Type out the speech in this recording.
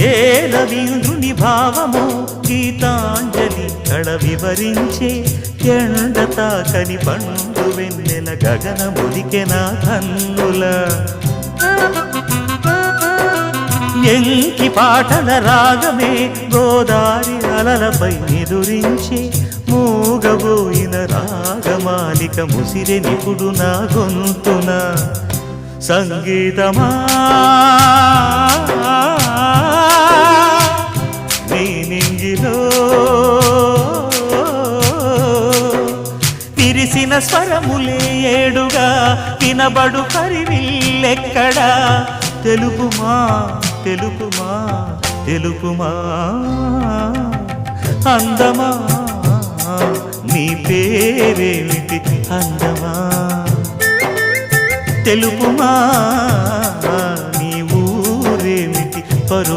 ఏ రవీంద్రుని భావమో గీతాంజలి కళ వివరించే ఎండ తాకని పండు వెన్నెల గగనముదికెన కన్నుల ఎంకి పాటల రాగమే గోదారి అలలపై నిదురించే మూగబోయిన రాగమాలిక ముసిరె నిపుడు నా గొంతున సంగీతమా నీ నింగిలో విరిసిన స్వరములే ఏడుగా వినబడు కరివిల్లెక్కడా తెలుపుమా తెలుపుమా తెలుపుమా అందమా నీ పేరేమిటి అందమా తెలుపుమా నీ ఊరేమిటి పరు